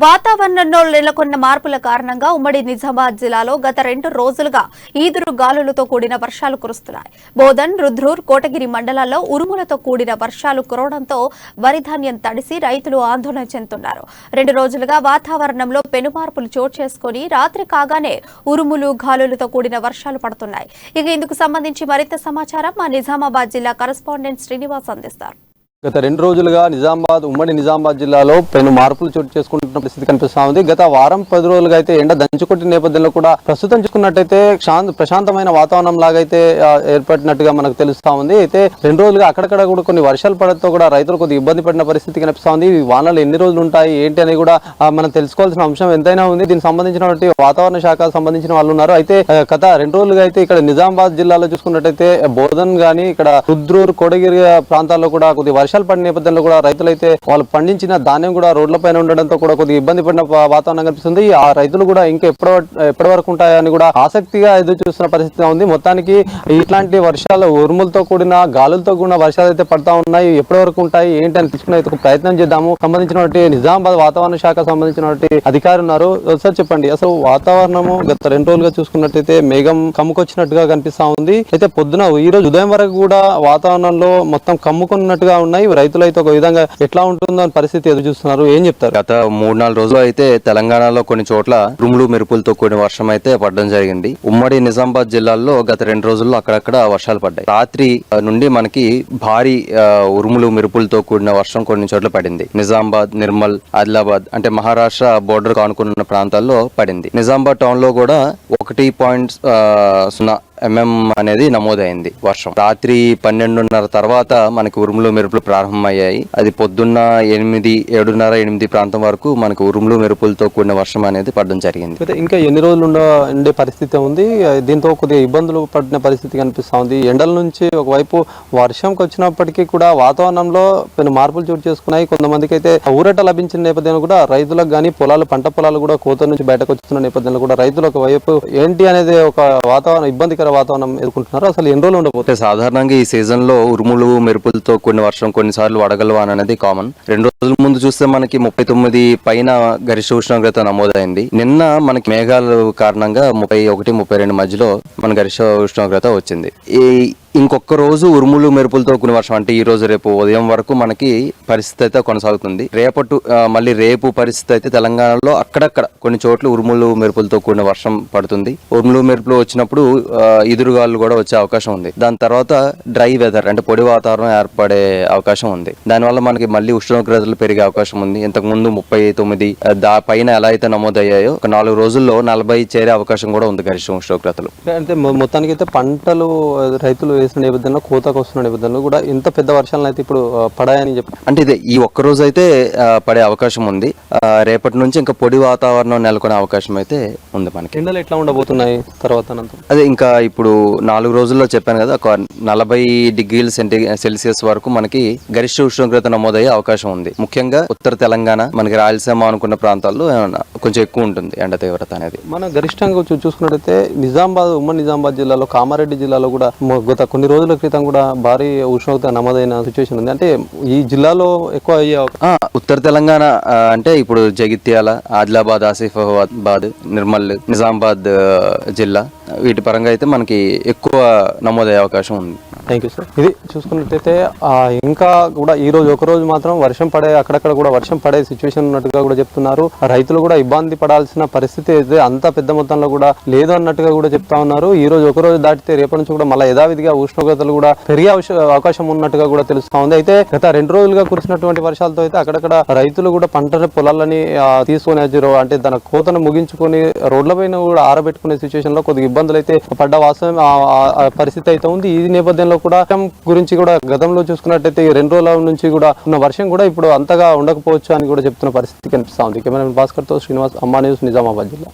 వాతావరణంలో నెలకొన్న మార్పుల కారణంగా ఉమ్మడి నిజామాబాద్ జిల్లాలో గత 2 రోజులుగా ఈదురు గాలులతో కూడిన వర్షాలు కురుస్తున్నాయి. బోధన్, రుద్రూర్, కోటగిరి మండలాల్లో ఉరుములతో కూడిన వర్షాలు కురవడంతో వరి ధాన్యం తడిసి రైతులు ఆందోళన చెందుతున్నారు. 2 రోజులుగా వాతావరణంలో పెనుమార్పులు చోటు చేసుకుని రాత్రి కాగానే ఉరుములు, గాలులతో కూడిన వర్షాలు పడుతున్నాయి. ఇక ఇందుకు సంబంధించి మరింత సమాచారం మా నిజామాబాద్ జిల్లా కరెస్పాండెంట్ శ్రీనివాస్ అందిస్తారు. గత 2 రోజులుగా ఉమ్మడి నిజామాబాద్ జిల్లాలో పెను మార్పులు చోటు చేసుకుంటున్న పరిస్థితి కనిపిస్తా ఉంది. గత వారం 10 రోజులుగా అయితే ఎండ దంచుకొట్టిన నేపథ్యంలో కూడా ప్రస్తుతం చూసుకున్నట్టయితే ప్రశాంతమైన వాతావరణం లాగైతే ఏర్పడినట్టుగా మనకు తెలుస్తా ఉంది. అయితే 2 రోజులుగా అక్కడక్కడ కూడా కొన్ని వర్షాలు పడడంతో కూడా రైతులు కొద్దిగా ఇబ్బంది పడిన పరిస్థితి కనిపిస్తా ఉంది. ఈ వానలు ఎన్ని రోజులు ఉంటాయి ఏంటి అని కూడా మనం తెలుసుకోవాల్సిన అంశం ఎంతైనా ఉంది. దీనికి సంబంధించినటువంటి వాతావరణ శాఖకు సంబంధించిన వాళ్ళు ఉన్నారు. అయితే గత 2 రోజులుగా అయితే ఇక్కడ నిజామాబాద్ జిల్లాలో చూసుకున్నట్టయితే బోధన్ గానీ, ఇక్కడ రుద్రూర్, కోటగిరి ప్రాంతాల్లో కూడా కొద్దిగా వర్షాలు పడిన నేపథ్యంలో కూడా రైతులైతే వాళ్ళు పండించిన ధాన్యం కూడా రోడ్లపైన ఉండడంతో కూడా కొద్దిగా ఇబ్బంది పడిన వాతావరణం కనిపిస్తుంది. ఆ రైతులు కూడా ఇంకా ఎప్పటి వరకు ఉంటాయని కూడా ఆసక్తిగా ఎదురు చూస్తున్న పరిస్థితి ఉంది. మొత్తానికి ఇట్లాంటి వర్షాలు, ఉరుములతో కూడిన గాలులతో కూడిన వర్షాలు అయితే పడతా ఉన్నాయి. ఎప్పటి వరకు ఉంటాయి ఏంటి అని తీసుకునే ప్రయత్నం చేద్దాము. సంబంధించినటువంటి నిజామాబాద్ వాతావరణ శాఖ సంబంధించినటువంటి అధికారులు ఉన్నారు. సార్ చెప్పండి, అసలు వాతావరణము గత 2 రోజులుగా చూసుకున్నట్టయితే మేఘం కమ్ముకొచ్చినట్టుగా కనిపిస్తా ఉంది. అయితే పొద్దున ఈ రోజు ఉదయం వరకు కూడా వాతావరణంలో మొత్తం కమ్ముకున్నట్టుగా ఉన్నాయి. రైతులు అయితే ఒక విధంగా ఎట్లా ఉంటుందో అని పరిస్థితి ఎదురు చూస్తున్నారు. ఏం చెప్తారు? గత 3-4 రోజులు అయితే తెలంగాణలో కొన్ని చోట్ల ఉరుములు, మెరుపులతో కూడిన వర్షం అయితే పడడం జరిగింది. ఉమ్మడి నిజామాబాద్ జిల్లాలో గత 2 రోజుల్లో అక్కడక్కడ వర్షాలు పడ్డాయి. రాత్రి నుండి మనకి భారీ ఉరుములు, మెరుపులతో కూడిన వర్షం కొన్ని చోట్ల పడింది. నిజామాబాద్, నిర్మల్, ఆదిలాబాద్ అంటే మహారాష్ట్ర బోర్డర్ కానుకున్న ప్రాంతాల్లో పడింది. నిజామాబాద్ టౌన్ లో కూడా 1.0 mm అనేది నమోదైంది వర్షం. రాత్రి 12:30 తర్వాత మనకి ఉరుములు, మెరుపులు ప్రారంభమయ్యాయి. అది పొద్దున్న 7:30 ప్రాంతం వరకు మనకి ఉరుములు, మెరుపులతో కూడిన వర్షం అనేది పడడం జరిగింది. ఇంకా ఎన్ని రోజులు ఉండే పరిస్థితి ఉంది? దీంతో కొద్దిగా ఇబ్బందులు పడిన పరిస్థితి కనిపిస్తా ఉంది. ఎండల నుంచి ఒకవైపు వర్షంకి వచ్చినప్పటికీ కూడా వాతావరణంలో పెను మార్పులు చోటు చేసుకున్నాయి. కొంతమందికి అయితే ఊరట లభించిన నేపథ్యంలో కూడా రైతులకు కానీ పంట పొలాలు కూడా కోత నుంచి బయటకు వస్తున్న నేపథ్యంలో కూడా రైతులు ఒకవైపు ఏంటి అనేది ఒక వాతావరణం ఇబ్బందికర వాతావరణం ఎదుర్కొంటున్నారు. అసలు ఎన్ని రోజులు ఉండబోతే? సాధారణంగా ఈ సీజన్ లో ఉరుములు, మెరుపులతో కూడిన వర్షం, కొన్నిసార్లు వడగళ్ల వాన అనేది కామన్. 2 రోజుల ముందు చూస్తే మనకి 39 పైన గరిష్ట ఉష్ణోగ్రత నమోదైంది. నిన్న మనకి మేఘాల కారణంగా 31-32 మధ్యలో మన గరిష్ట ఉష్ణోగ్రత వచ్చింది. ఇంకొక రోజు ఉరుములు, మెరుపులతో కూడిన వర్షం అంటే ఈ రోజు రేపు ఉదయం వరకు మనకి పరిస్థితి అయితే కొనసాగుతుంది. మళ్ళీ రేపు పరిస్థితి అయితే తెలంగాణలో అక్కడక్కడ కొన్ని చోట్ల ఉరుములు, మెరుపులతో కూడిన వర్షం పడుతుంది. ఉరుములు, మెరుపులు వచ్చినప్పుడు ఎదురుగాలు కూడా వచ్చే అవకాశం ఉంది. దాని తర్వాత డ్రై వెదర్ అంటే పొడి వాతావరణం ఏర్పడే అవకాశం ఉంది. దానివల్ల మనకి మళ్ళీ ఉష్ణోగ్రతలు పెరిగే అవకాశం ఉంది. ఇంతకు ముందు 39 పైన ఎలా అయితే నమోదయ్యాయో ఒక 4 రోజుల్లో 40 చేరే అవకాశం కూడా ఉంది గరిష్ట ఉష్ణోగ్రతలు. అంటే మొత్తానికి అయితే పంటలు రైతులు వేసిన నేపథ్యంలో, కోతకు వస్తున్న నేపథ్యంలో కూడా ఇంత పెద్ద వర్షాలను అయితే ఇప్పుడు పడాయని చెప్పి అంటే ఇదే ఈ ఒక్క రోజు అయితే పడే అవకాశం ఉంది. రేపటి నుంచి ఇంకా పొడి వాతావరణం నెలకొనే అవకాశం అయితే ఉంది. మనకి ఎండలు ఎట్లా ఉండబోతున్నాయి తర్వాత? అదే ఇంకా ఇప్పుడు 4 రోజుల్లో చెప్పాను కదా, ఒక 40 డిగ్రీల సెల్సియస్ వరకు మనకి గరిష్ట ఉష్ణోగ్రత నమోదయ్యే అవకాశం ఉంది. ముఖ్యంగా ఉత్తర తెలంగాణ, మనకి రాయలసీమ అనుకున్న ప్రాంతాల్లో కొంచెం ఎక్కువ ఉంటుంది ఎండ తీవ్రత అనేది. మనం గరిష్టంగా చూసుకున్నట్టయితే ఉమ్మడి నిజామాబాద్ జిల్లాలో, కామారెడ్డి జిల్లాలో కూడా గత కొన్ని రోజుల క్రితం కూడా భారీ ఉష్ణోగ్రత నమోదైన సిచ్యువేషన్ ఉంది. అంటే ఈ జిల్లాలో ఎక్కువ ఉత్తర తెలంగాణ అంటే ఇప్పుడు జగిత్యాల, ఆదిలాబాద్, ఆసిఫాబాద్, నిర్మల్, నిజామాబాద్ జిల్లా వీటి పరంగా అయితే మనకి ఎక్కువ నమోదయ్యే అవకాశం ఉంది. Thank you sir. ఇది చూసుకున్నట్టయితే ఇంకా కూడా ఈ రోజు ఒక రోజు మాత్రం అక్కడక్కడ కూడా వర్షం పడే సిచ్యువేషన్ ఉన్నట్టుగా కూడా చెప్తున్నారు. రైతులు కూడా ఇబ్బంది పడాల్సిన పరిస్థితి అయితే అంత పెద్ద మొత్తంలో కూడా లేదు అన్నట్టుగా కూడా చెప్తా ఉన్నారు. ఈ రోజు ఒక రోజు దాటితే రేపటి నుంచి కూడా మళ్ళీ యథావిధిగా ఉష్ణోగ్రతలు కూడా పెరిగే అవకాశం ఉన్నట్టుగా కూడా తెలుస్తా ఉంది. అయితే గత 2 రోజులుగా కురిసినటువంటి వర్షాలతో అయితే అక్కడక్కడ రైతులు కూడా పంట పొలాలని తీసుకొని అంటే తన కోతను ముగించుకొని రోడ్లపైన కూడా ఆరబెట్టుకునే సిచ్యువేషన్ లో కొద్దిగా ఇబ్బందులు అయితే పడ్డ వాస్తవం పరిస్థితి అయితే ఉంది. ఈ నేపథ్యంలో కూడా గురించి కూడా గతంలో చూసుకున్నట్టయితే 2 రోజుల నుంచి కూడా ఉన్న వర్షం కూడా ఇప్పుడు అంతగా ఉండకపోవచ్చు అని కూడా చెప్తున్న పరిస్థితి కనిపిస్తా ఉంది. కెమెరామెన్ భాస్కర్ తో శ్రీనివాస్, అమ్మా న్యూస్, నిజామాబాద్ జిల్లా.